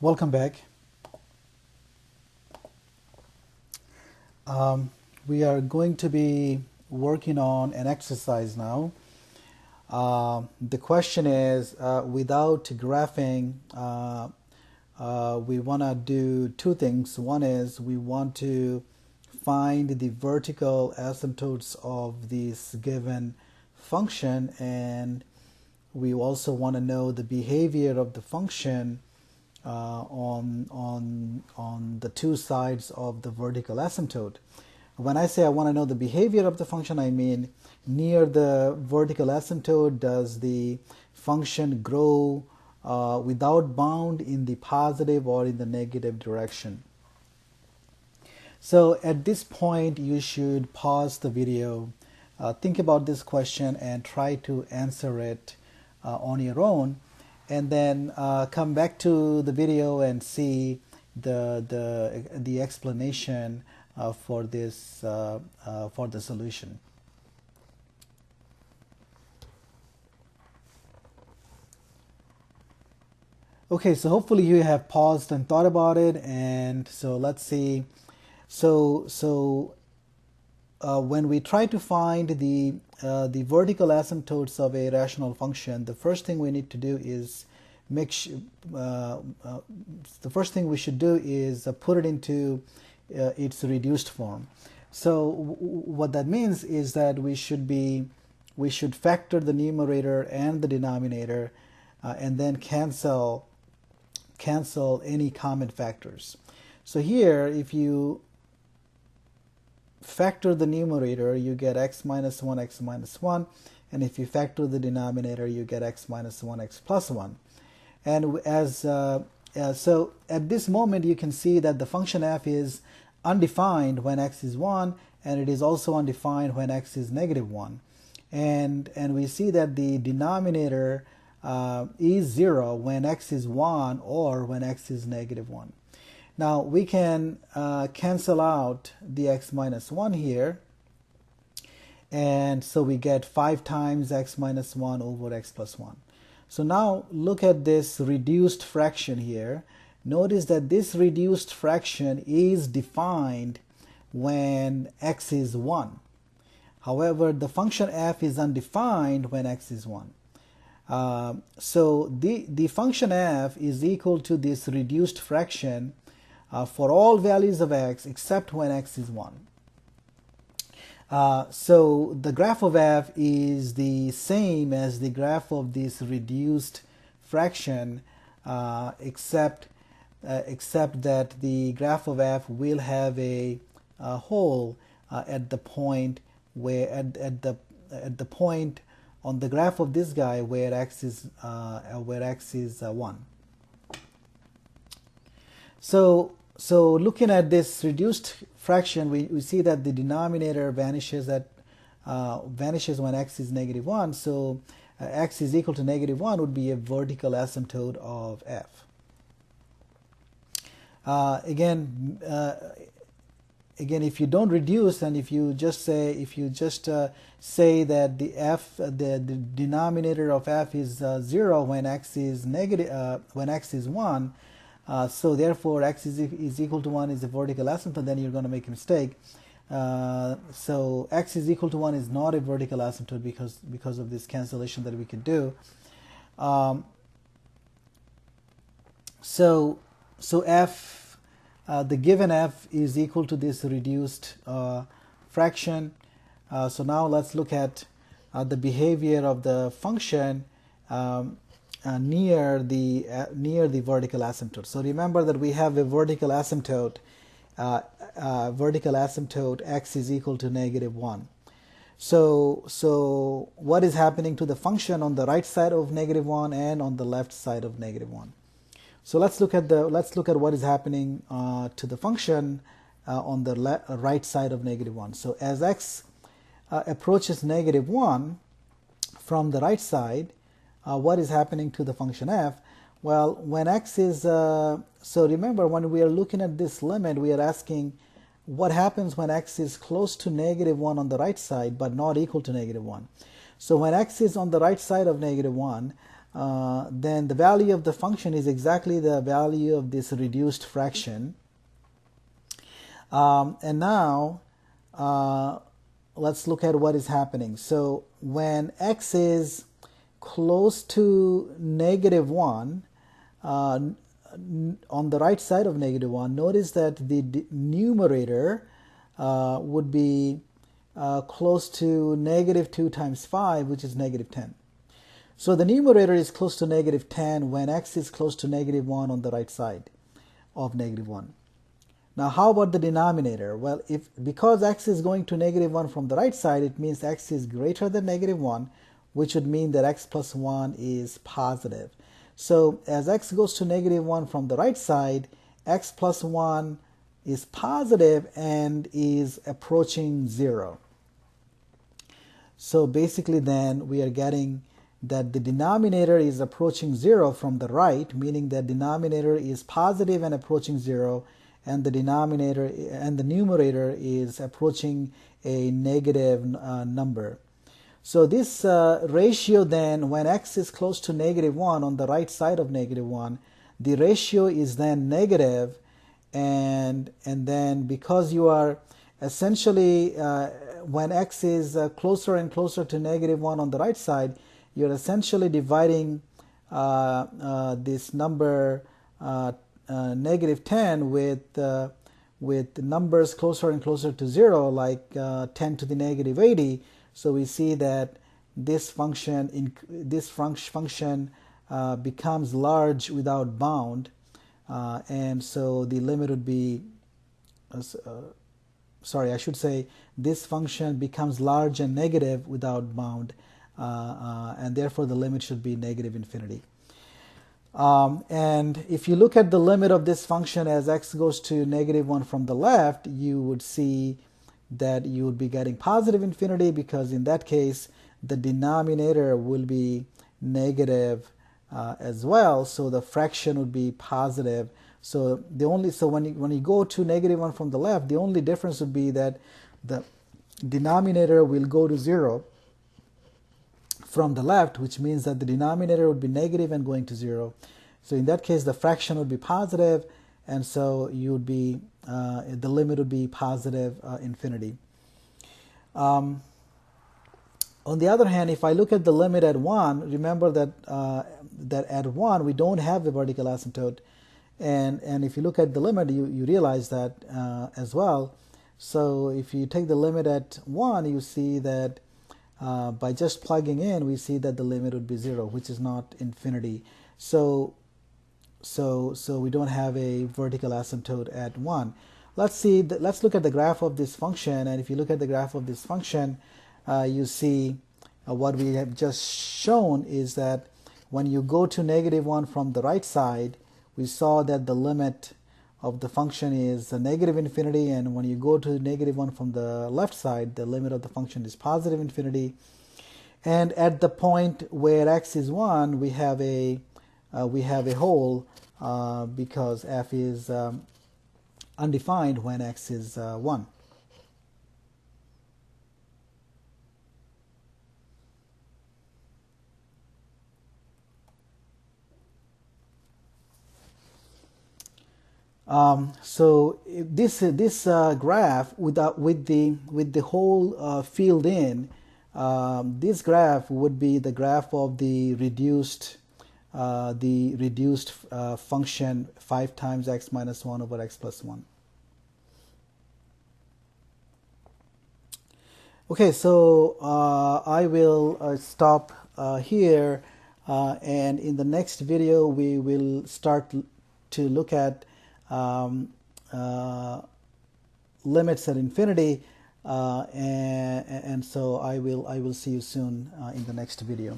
Welcome back. We are going to be working on an exercise now. The question is, without graphing, we want to do two things. One is we want to find the vertical asymptotes of this given function, and we also want to know the behavior of the function on the two sides of the vertical asymptote. When I say I want to know the behavior of the function, I mean near the vertical asymptote, does the function grow without bound in the positive or in the negative direction? So at this point, you should pause the video, think about this question, and try to answer it on your own, and then come back to the video and see the explanation for this for the solution. Okay, so hopefully you have paused and thought about it, and so let's see. When we try to find the vertical asymptotes of a rational function, the first thing we need to do is the first thing we should do is put it into its reduced form. So what that means is that we should factor the numerator and the denominator, and then cancel any common factors. So here, if you factor the numerator, you get x minus 1, x minus 1, and if you factor the denominator, you get x minus 1, x plus 1. And so at this moment, you can see that the function f is undefined when x is 1, and it is also undefined when x is negative 1. And we see that the denominator is 0 when x is 1 or when x is negative 1. Now we can cancel out the x minus 1 here, and so we get 5 times x minus 1 over x plus 1. So now look at this reduced fraction here. Notice that this reduced fraction is defined when x is 1. However, the function f is undefined when x is 1. So the function f is equal to this reduced fraction for all values of x except when x is 1. So the graph of f is the same as the graph of this reduced fraction, except that the graph of f will have a hole at the point where at the point on the graph of this guy where x is 1. So looking at this reduced fraction, we see that the denominator vanishes when x is negative 1. So x is equal to negative 1 would be a vertical asymptote of f. Again, if you don't reduce, and if you just say that the denominator of f is 0 when x is negative when x is 1. So therefore x is equal to 1 is a vertical asymptote, then you're going to make a mistake. So x is equal to 1 is not a vertical asymptote because of this cancellation that we can do. So f, the given f is equal to this reduced fraction. So now let's look at the behavior of the function near the vertical asymptote. So remember that we have a vertical asymptote x is equal to negative 1. So what is happening to the function on the right side of negative 1 and on the left side of negative 1? So let's look at what is happening to the function on the right side of negative 1. So as x approaches negative 1 from the right side, what is happening to the function f? Well, when x is so remember, when we are looking at this limit, we are asking what happens when x is close to negative 1 on the right side but not equal to negative 1. So when x is on the right side of negative 1, then the value of the function is exactly the value of this reduced fraction. And now let's look at what is happening. So when x is close to -1, on the right side of -1, notice that the numerator would be close to -2 times 5, which is -10. So the numerator is close to -10 when x is close to -1 on the right side of -1. Now how about the denominator? Well, because x is going to -1 from the right side, it means x is greater than -1, which would mean that x plus 1 is positive. So as x goes to -1 from the right side, x plus 1 is positive and is approaching 0. So basically then we are getting that the denominator is approaching 0 from the right, meaning that denominator is positive and approaching 0, and the denominator and the numerator is approaching a negative number. So this ratio then, when x is close to -1 on the right side of -1, the ratio is then negative, and then because you are essentially when x is closer and closer to -1 on the right side, you're essentially dividing this number -10 with numbers closer and closer to 0, like 10 to the -80. So we see that this function becomes large without bound, and so the limit would be sorry, I should say this function becomes large and negative without bound, and therefore the limit should be -infinity. And if you look at the limit of this function as x goes to -1 from the left, you would see that you would be getting positive infinity, because in that case the denominator will be negative as well, so the fraction would be positive. So when you go to -1 from the left, the only difference would be that the denominator will go to 0 from the left, which means that the denominator would be negative and going to 0. So in that case the fraction would be positive, and so you would be the limit would be positive infinity. On the other hand, if I look at the limit at 1, remember that that at 1 we don't have a vertical asymptote, and if you look at the limit, you realize that as well. So if you take the limit at 1, you see that by just plugging in, we see that the limit would be 0, which is not infinity. So we don't have a vertical asymptote at 1. Let's look at the graph of this function, and if you look at the graph of this function, you see what we have just shown is that when you go to -1 from the right side, we saw that the limit of the function is -infinity, and when you go to -1 from the left side, the limit of the function is positive infinity. And at the point where x is 1, we have a hole because f is undefined when x is 1. So this graph with the whole field in, this graph would be the graph of the reduced function 5 times x minus 1 over x plus 1. Okay, so I will stop here, and in the next video we will start to look at limits at infinity, and so I will see you soon in the next video.